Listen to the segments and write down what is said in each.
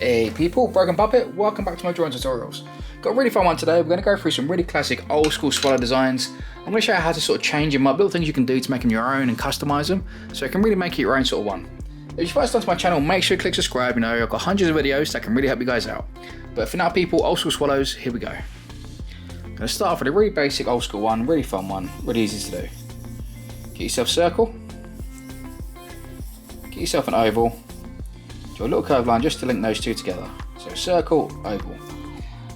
Hey people, Broken Puppet, welcome back to my drawing tutorials. Got a really fun one today. We're going to go through some really classic old school swallow designs. I'm going to show you how to sort of change them up, little things you can do to make them your own and customize them, so you can really make it your own sort of one. If you're first onto my channel, make sure you click subscribe. You know, I've got hundreds of videos that can really help you guys out. But for now people, old school swallows, here we go. I'm going to start off with a really basic old school one, really fun one, really easy to do. Get yourself a circle, get yourself an oval, draw a little curved line just to link those two together. So circle, oval.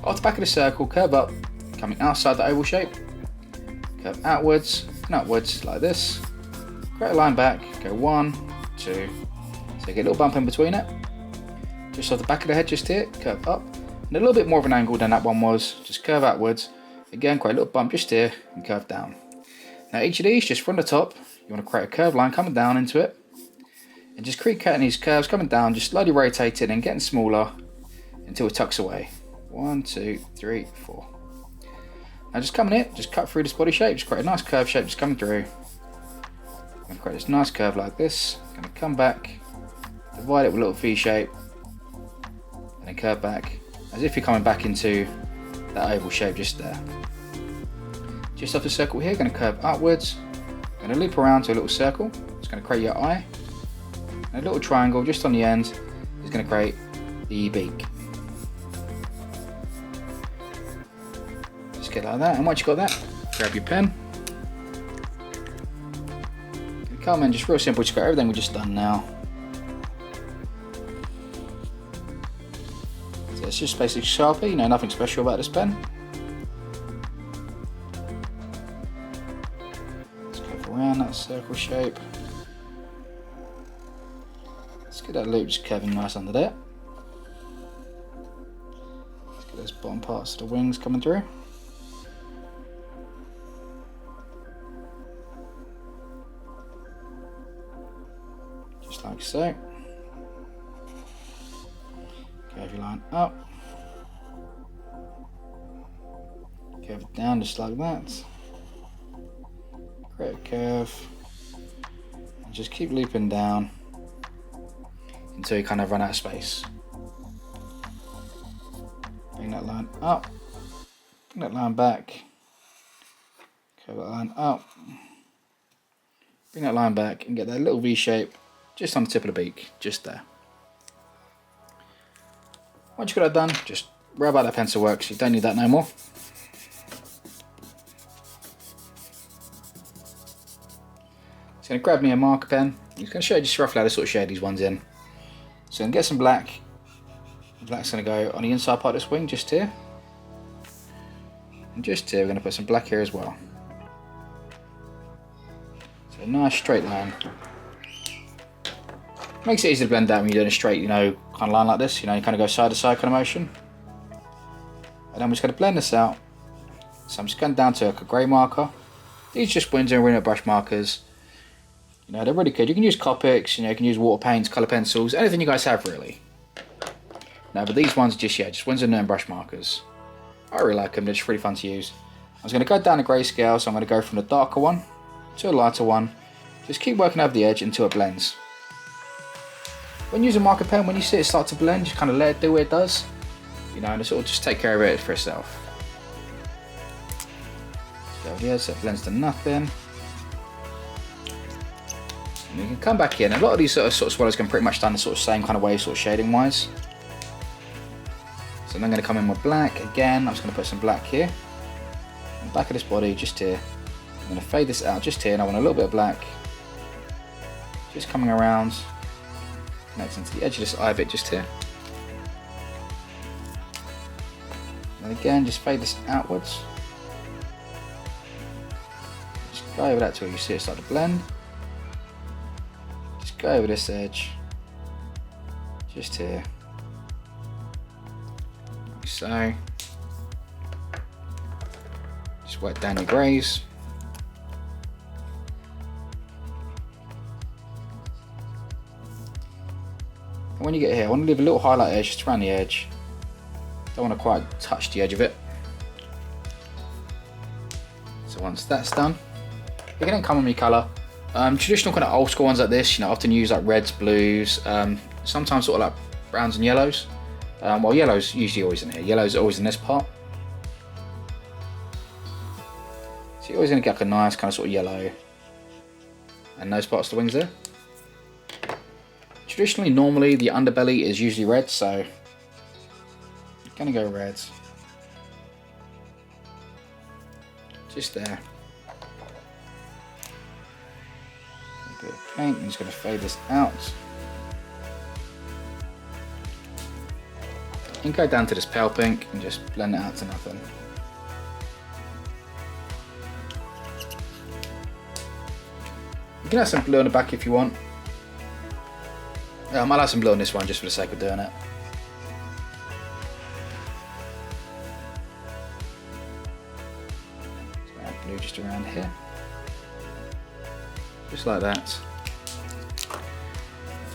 Off the back of the circle, curve up, coming outside the oval shape, curve outwards and upwards like this. Create a line back, go 1, 2, so you get a little bump in between it. Just off the back of the head just here, curve up, and a little bit more of an angle than that one was, just curve outwards. Again, quite a little bump just here and curve down. Now each of these, just from the top, you want to create a curved line coming down into it. And just keep cutting these curves coming down, just slowly rotating and getting smaller until it tucks away. 1, 2, 3, 4. Now just coming in, just cut through this body shape, just create a nice curve shape just coming through. I'm going to create this nice curve like this. I'm going to come back, divide it with a little V shape, and then curve back, as if you're coming back into that oval shape just there. Just off the circle here, going to curve upwards, going to loop around to a little circle. It's going to create your eye. And a little triangle just on the end is going to create the beak. Just get like that, and once you've got that, grab your pen. Come in, just real simple, just got everything we've just done now. So it's just basically Sharpie, you know, nothing special about this pen. Let's go around that circle shape. Let's get that loop just curving nice under there. Let's get those bottom parts of the wings coming through. Just like so. Curve your line up. Curve it down just like that. Create a curve. And just keep looping down until you kind of run out of space. Bring that line up, bring that line back, curve that line up, bring that line back and get that little V shape just on the tip of the beak, just there. Once you've got that done, just rub out that pencil work, so you don't need that no more. Just going to grab me a marker pen. I'm just going to show you just roughly how to sort of shade these ones in. So I'm going to get some black. The black's going to go on the inside part of this wing, just here. And just here, we're going to put some black here as well. So a nice straight line. Makes it easy to blend out when you're doing a straight, you know, kind of line like this. You know, you kind of go side to side kind of motion. And then I'm just going to blend this out. So I'm just going down to a grey marker. These are just Winsor and Reno brush markers. You know, they're really good. You can use Copics, you know, you can use water paints, colour pencils, anything you guys have really. No, but these ones are just, yeah, just Winsor and brush markers. I really like them, they're just really fun to use. I was going to go down the grayscale, so I'm going to go from the darker one to a lighter one. Just keep working over the edge until it blends. When using a marker pen, when you see it start to blend, just kind of let it do what it does. You know, and it sort of just take care of it for itself. So yeah, so it blends to nothing. And you can come back in. A lot of these sort of swallows can pretty much done the sort of same kind of way, sort of shading wise. So I'm going to come in with black again. I'm just going to put some black here. On the back of this body, just here. I'm going to fade this out just here, and I want a little bit of black. Just coming around. Connecting to the edge of this eye bit just here. And again, just fade this outwards. Just go over that till you see it start to blend. Go over this edge, just here, like so. Just work down your greys. And when you get here, I want to leave a little highlight edge just around the edge. Don't want to quite touch the edge of it. So once that's done, you can then come on your colour. Traditional kind of old school ones like this, you know, often use like reds, blues, sometimes sort of like browns and yellows. Well, yellow's usually always in here. Yellow's always in this part. So you're always going to get like a nice kind of sort of yellow. And those parts of the wings there. Traditionally, normally the underbelly is usually red, so I'm going to go red. Just there. A bit of paint. I'm just going to fade this out. You can go down to this pale pink and just blend it out to nothing. You can add some blue on the back if you want. I'll add some blue on this one just for the sake of doing it. So add blue just around here. Just like that.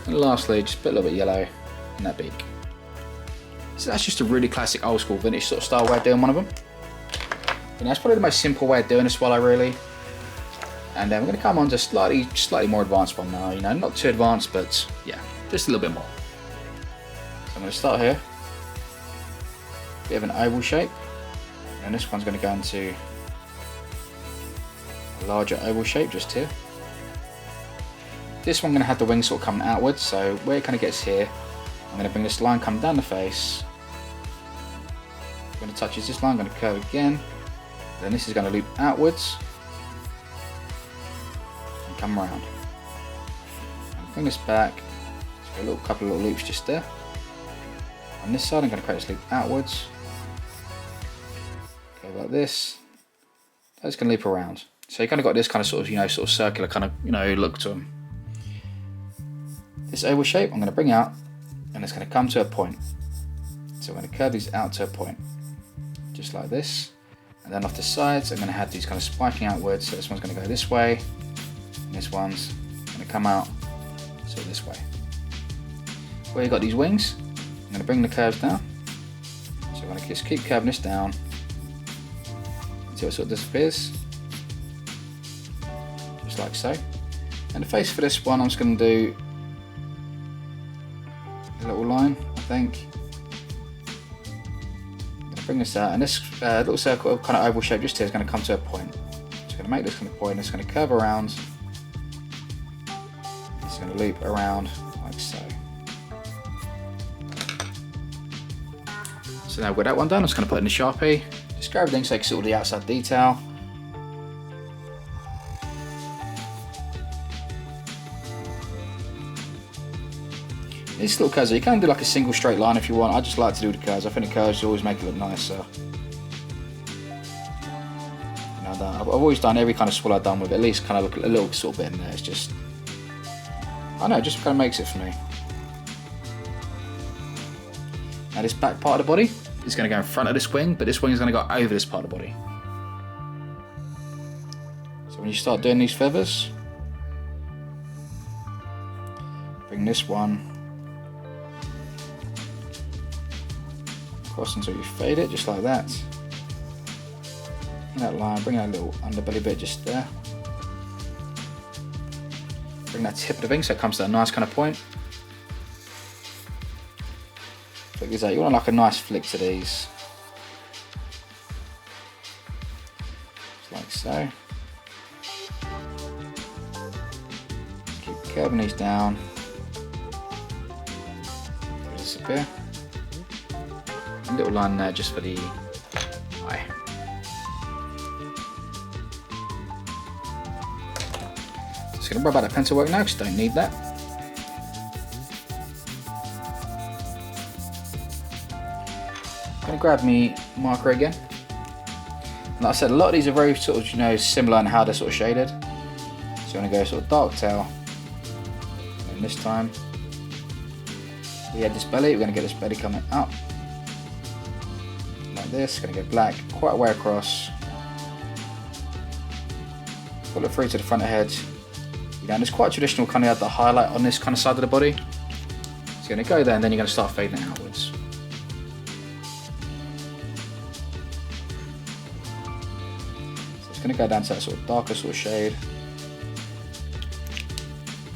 And lastly, just put a little bit of yellow in that beak. So that's just a really classic old school vintage sort of style way of doing one of them. And that's probably the most simple way of doing a swallow really. And then we're going to come on to slightly more advanced one now, you know, not too advanced, but yeah, just a little bit more. So I'm going to start here. Bit of an oval shape. And this one's going to go into a larger oval shape just here. This one I'm going to have the wings sort of coming outwards, so where it kind of gets here, I'm going to bring this line come down the face. When it touches this line, I'm going to curve again. Then this is going to loop outwards and come around. And bring this back. Just a couple of little loops just there. On this side, I'm going to create this loop outwards. Go like this. That's going to loop around. So you kind of got this kind of sort of, you know, sort of circular kind of, you know, look to them. This oval shape, I'm going to bring out, and it's going to come to a point. So I'm going to curve these out to a point, just like this. And then off the sides, I'm going to have these kind of spiking outwards. So this one's going to go this way, and this one's going to come out, so this way. Where you've got these wings, I'm going to bring the curves down. So I'm going to just keep curving this down until it sort of disappears, just like so. And the face for this one, I'm just going to do a little line, I think. I'm going to bring this out, and this little circle, kind of oval shape just here is going to come to a point. Just going to make this kind of point, and it's going to curve around. It's going to loop around like so. So now with that one done, I'm just going to put in the Sharpie. Just grab everything so you can see all the outside detail. These little curves, you can do like a single straight line if you want. I just like to do the curves. I think the curves always make it look nicer. You know, I've always done every kind of swallow I've done with at least kind of look a little sort of bit in there. It's just, I don't know, it just kind of makes it for me. Now this back part of the body is going to go in front of this wing, but this wing is going to go over this part of the body. So when you start doing these feathers, bring this one across until you fade it, just like that. Bring that line, bring that little underbelly bit just there. Bring that tip of the wing so it comes to a nice kind of point. Flick these out. You want like a nice flick to these. Just like so. Keep curving these down. Disappear. A little line there just for the eye. Just going to rub out that pencil work now because I don't need that. I'm going to grab me marker again. And like I said, a lot of these are very sort of, you know, similar in how they're sort of shaded. So I'm going to go sort of dark tail. And this time we had this belly, we're going to get this belly coming up. Like this, going to go black quite a way across. Pull it through to the front of the head. You know, and it's quite traditional, kind of have the highlight on this kind of side of the body. So you're going to go there and then you're going to start fading it outwards. So it's going to go down to that sort of darker sort of shade.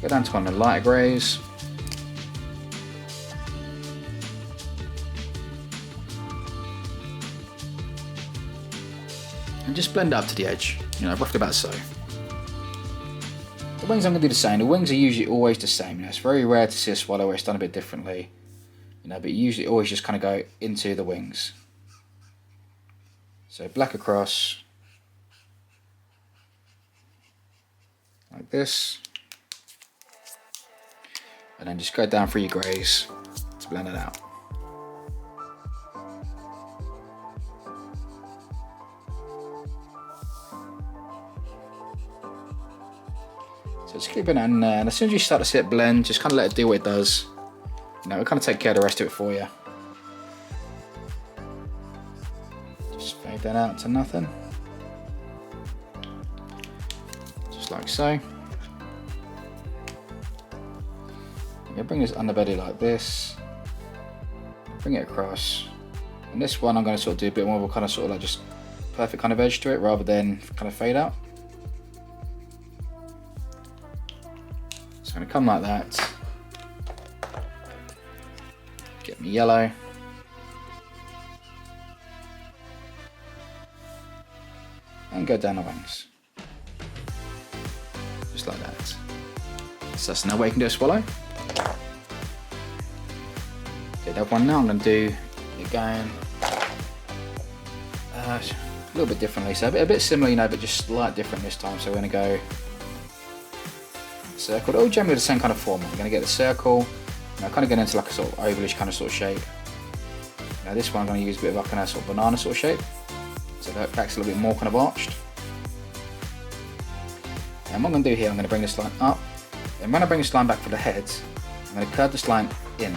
Go down to one of the lighter greys. and just blend it up to the edge, you know, roughly about so. The wings I'm going to do the same. The wings are usually always the same. You know, it's very rare to see a swallow where it's done a bit differently, you know, but usually always just kind of go into the wings. So black across, like this, and then just go down through your greys to blend it out. So just keep it in there, and as soon as you start to see it blend, just kind of let it do what it does. You know, we'll kind of take care of the rest of it for you. Just fade that out to nothing. Just like so. I'm going to bring this underbelly like this. Bring it across. And this one I'm going to sort of do a bit more of a kind of sort of like just perfect kind of edge to it rather than kind of fade out. It's going to come like that. Get me yellow. And go down the wings. Just like that. So that's another way you can do a swallow. Okay, that one now I'm going to do again a little bit differently. So a bit similar, you know, but just slightly different this time. So we're going to go circle. They're all generally the same kind of format. We're going to get the circle. Now kind of get into like a sort of ovalish kind of sort of shape. Now this one I'm going to use a bit of like a sort of banana sort of shape. So that back's a little bit more kind of arched. And what I'm going to do here, I'm going to bring this line up. And when I bring this line back for the head, I'm going to curve this line in.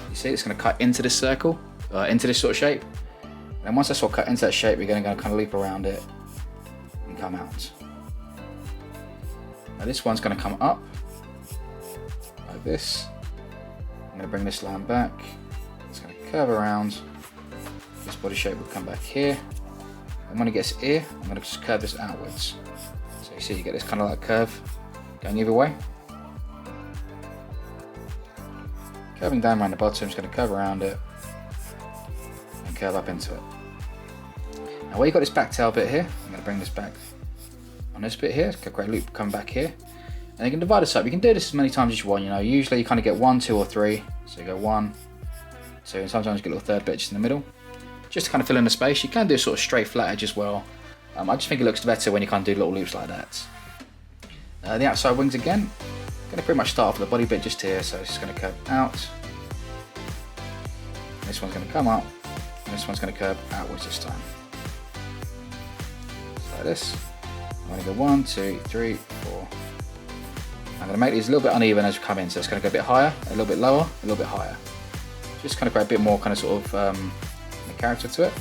You see, it's going to cut into this circle, into this sort of shape. And once I sort of cut into that shape, we're going to kind of loop around it and come out. Now this one's going to come up like this. I'm going to bring this line back. It's going to curve around. This body shape will come back here. And when it gets here, I'm going to just curve this outwards. So you see, you get this kind of like curve going either way. Curving down around the bottom, just going to curve around it and curve up into it. Now where you've got this back tail bit here, I'm going to bring this back on this bit here, a great loop coming back here. And you can divide this up. You can do this as many times as you want, you know. Usually you kind of get 1, 2 or 3. So you go 1, 2, and sometimes you get a little third bit just in the middle. Just to kind of fill in the space. You can do a sort of straight flat edge as well. I just think it looks better when you kind of do little loops like that. The outside wings again, going to pretty much start off with the body bit just here. So it's just going to curve out. This one's going to come up, and this one's going to curve outwards this time. Just like this. I'm going to go 1, 2, 3, 4. I'm going to make these a little bit uneven as we come in, so it's going to go a bit higher, a little bit lower, a little bit higher. Just kind of create a bit more kind of sort of character to it.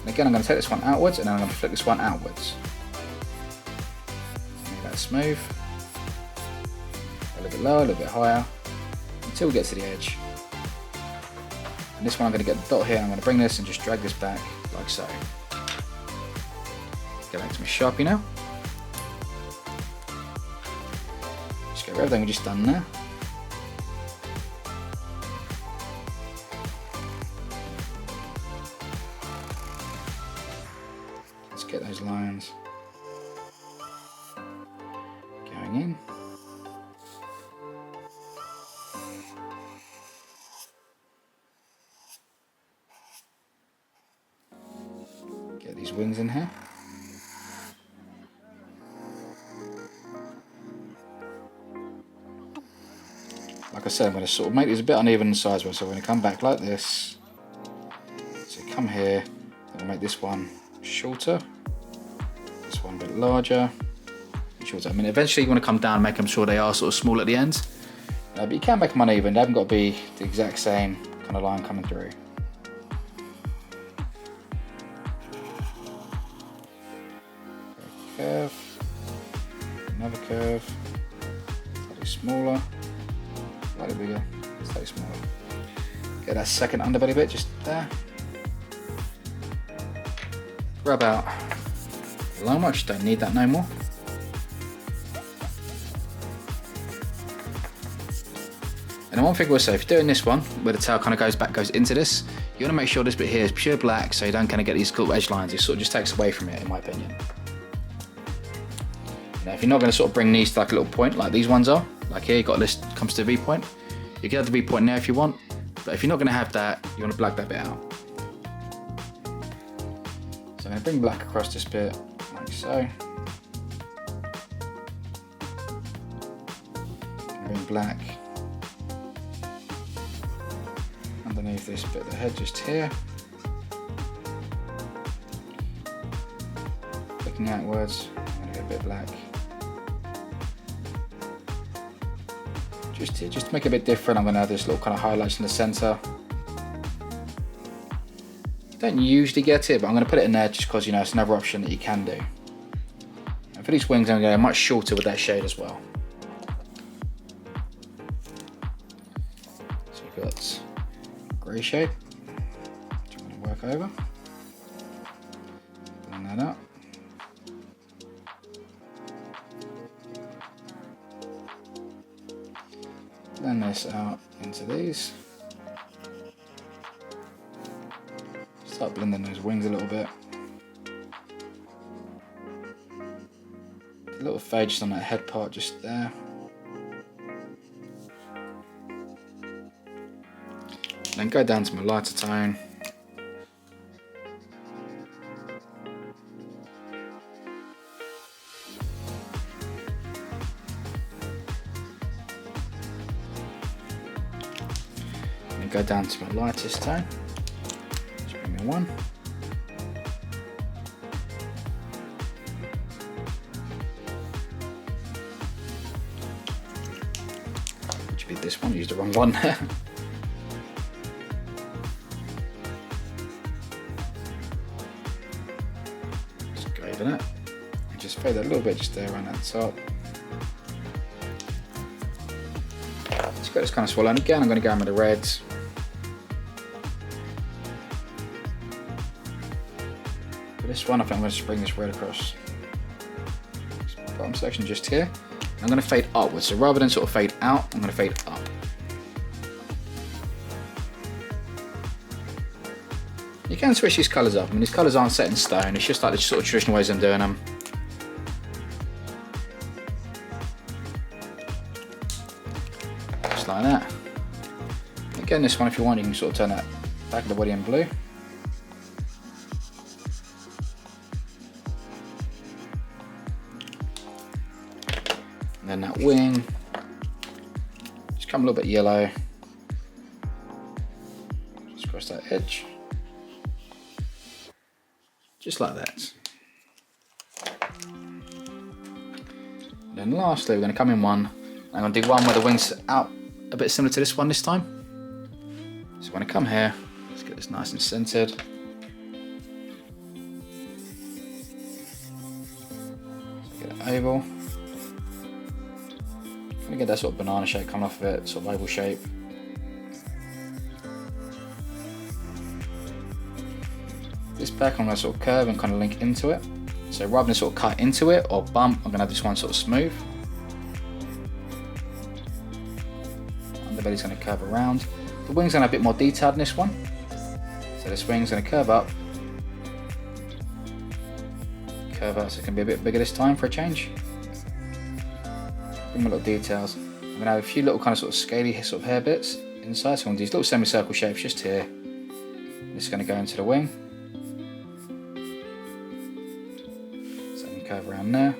And again, I'm going to take this one outwards, and then I'm going to flip this one outwards. Make that smooth. A little bit lower, a little bit higher, until we get to the edge. And this one I'm going to get the dot here, I'm going to bring this and just drag this back like so. Go back to my Sharpie now. Just get rid of everything we just done there. Let's get those lines going in. Get these wings in here. Like I said, I'm going to sort of make these a bit uneven in size, so we're going to come back like this. So come here, then we'll make this one shorter, this one a bit larger, shorter. I mean, eventually you want to come down and make them sure they are sort of small at the end, but you can make them uneven. They haven't got to be the exact same kind of line coming through. Curve, another curve, slightly smaller, slightly bigger, slightly smaller. Get that second underbelly bit just there. Rub out the line much, don't need that no more. And then one thing we'll say, if you're doing this one, where the tail kind of goes into this, you want to make sure this bit here is pure black, so you don't kind of get these cool edge lines. It sort of just takes away from it, in my opinion. Now, if you're not going to sort of bring these to like a little point, like these ones are, like here, you've got this comes to the V point. You can have the V point there if you want, but if you're not going to have that, you want to black that bit out. So I'm going to bring black across this bit, like so. Bring black underneath this bit of the head just here. Looking outwards, I'm going to go a bit black. Just here, just to make it a bit different, I'm going to have this little kind of highlights in the centre. Don't usually get it, but I'm going to put it in there just because, you know, it's another option that you can do. And for these wings, I'm going to go much shorter with that shade as well. So we've got grey shade, which I'm going to work over. Blend that up. Blend this out into these. Start blending those wings a little bit. A little fade just on that head part just there. Then go down to my lighter tone. And go down to my lightest tone. Just bring me one. Which would be this one, I used the wrong one there. It and just fade that a little bit just there around that top. Just got this kind of swirl, and again I'm going to go in with the reds. For this one I think I'm going to just bring this red across this bottom section just here. I'm going to fade upwards, so rather than sort of fade out, I'm going to fade up. You can switch these colours up. I mean, these colours aren't set in stone. It's just like the sort of traditional ways I'm doing them. Just like that. Again, this one, if you want, you can sort of turn that back of the body in blue. And then that wing, just come a little bit yellow. Just cross that edge. Just like that. And then lastly, we're going to come in one. I'm going to do one where the wings out a bit similar to this one this time. So we're going to come here. Let's get this nice and centered. So get an oval. I'm going to get that sort of banana shape coming off of it, sort of oval shape. This back I'm going to sort of curve and kind of link into it. So rather than sort of cut into it or bump, I'm going to have this one sort of smooth. Underbelly's going to curve around. The wing's going to have a bit more detail in this one. So this wing's going to curve up. Curve out, so it can be a bit bigger this time for a change. Bring my little details. I'm going to have a few little kind of sort of scaly sort of hair bits inside. So I'm going to do these little semicircle shapes just here. This is going to go into the wing. Curve around there.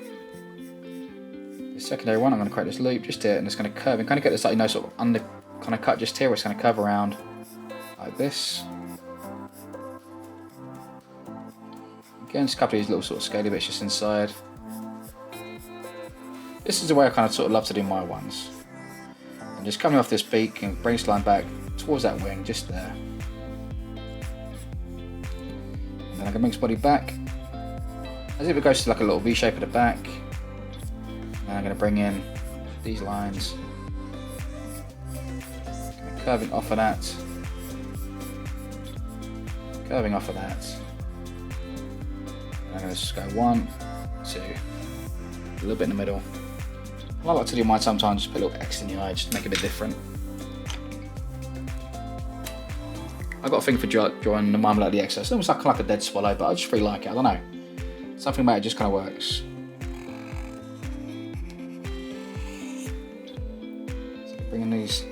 The secondary one, I'm going to create this loop just here, and it's going to curve and kind of get this, like, you know, sort of under kind of cut just here, where it's going to curve around like this. Again, just a couple of these little sort of scaly bits just inside. This is the way I kind of sort of love to do my ones. And just coming off this beak and bring this line back towards that wing, just there. And then I can bring this body back. As if it goes to like a little V shape at the back. And I'm going to bring in these lines. Curving off of that. Curving off of that. And I'm going to just go 1, 2. A little bit in the middle. I like to do mine sometimes, just put a little X in the eye just to make it a bit different. I got a thing for drawing the marmalade the excess. It's almost like a dead swallow, but I just really like it. I don't know. Something about it just kind of works. So bringing these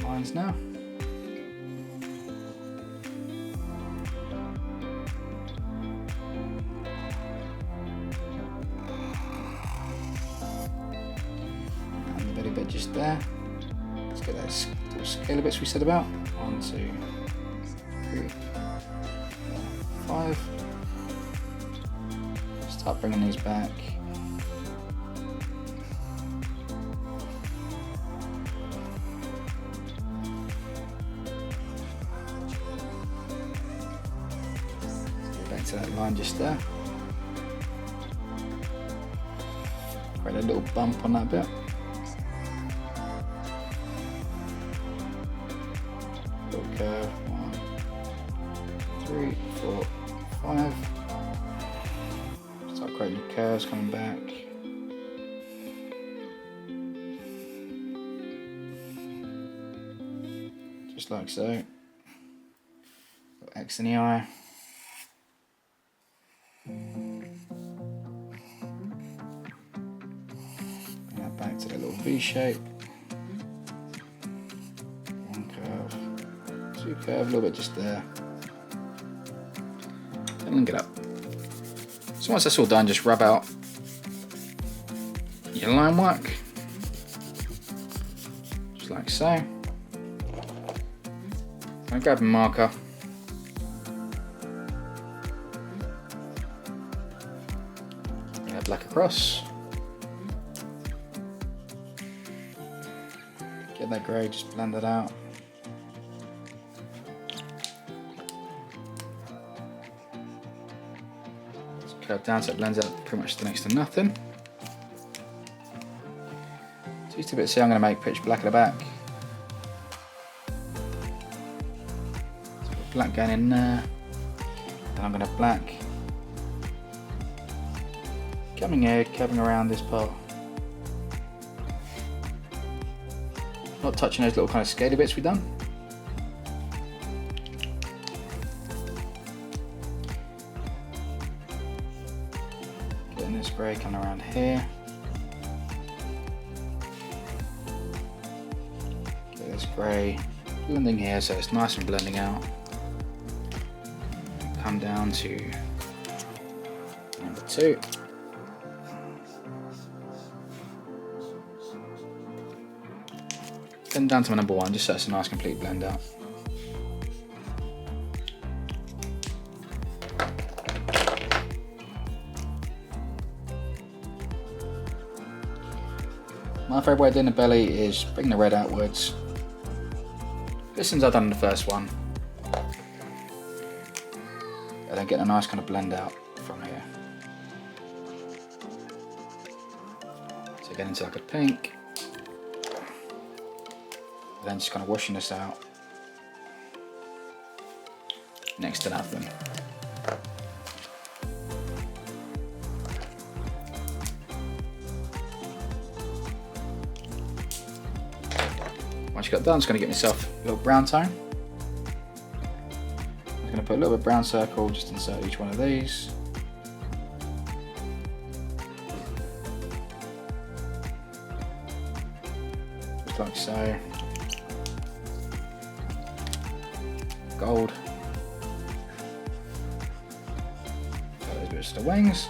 lines now. And the belly bit just there. Let's get those little scalar bits we said about. 1, 2, 3, 4, 5. Start bringing these back. Let's go back to that line just there. Create a little bump on that bit. Little curve. 1, 3, 4, 5. Start creating curves coming back. Just like so. Little X in the eye. Bring that back to the little V shape. 1 curve, 2 curve, a little bit just there. And link it up. So once that's all done, just rub out your line work, just like so. I'm going to grab a marker, bring that black across, get that grey, just blend it out. Curve down so it blends out pretty much to next to nothing. So these two bits here I'm going to make pitch black at the back. So black going in there. Then I'm going to black coming here, curving around this part. Not touching those little kind of scaly bits we've done. Getting this grey coming around here. Get this grey blending here so it's nice and blending out. Come down to number 2. Then down to my number 1, just so it's a nice complete blend out. My favourite way of doing the belly is bring the red outwards. This since I've done the first one. And then get a nice kind of blend out from here. So get into like a pink. Then just kind of washing this out next to nothing. Once you got done, I'm just going to get myself a little brown tone. I'm going to put a little bit of brown circle, just insert each one of these. Just like so. Gold. So those bits of the wings.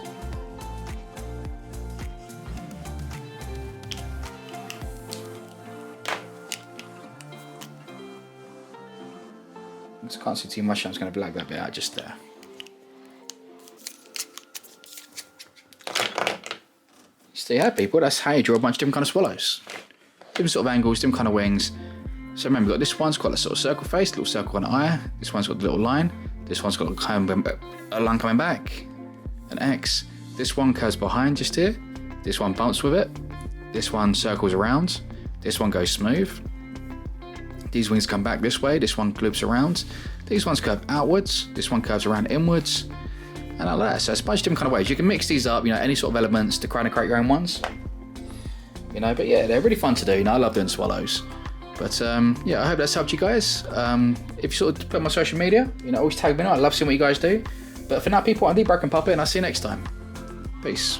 I just can't see too much, I'm just going to black that bit out just there. So yeah people, that's how you draw a bunch of different kind of swallows. Different sort of angles, different kind of wings. So remember, we've got this one's got a sort of circle face, little circle on the eye. This one's got a little line. This one's got a line coming back, an X. This one curves behind just here. This one bumps with it. This one circles around. This one goes smooth. These wings come back this way. This one loops around. These ones curve outwards. This one curves around inwards. And like that. So it's a bunch of different kind of ways. You can mix these up, you know, any sort of elements to kind of create your own ones. You know, but yeah, they're really fun to do. You know, I love doing swallows. But yeah, I hope that's helped you guys. If you sort of put on my social media, always tag me on. I love seeing what you guys do. But for now, people, I'm the Broken Puppet, and I'll see you next time. Peace.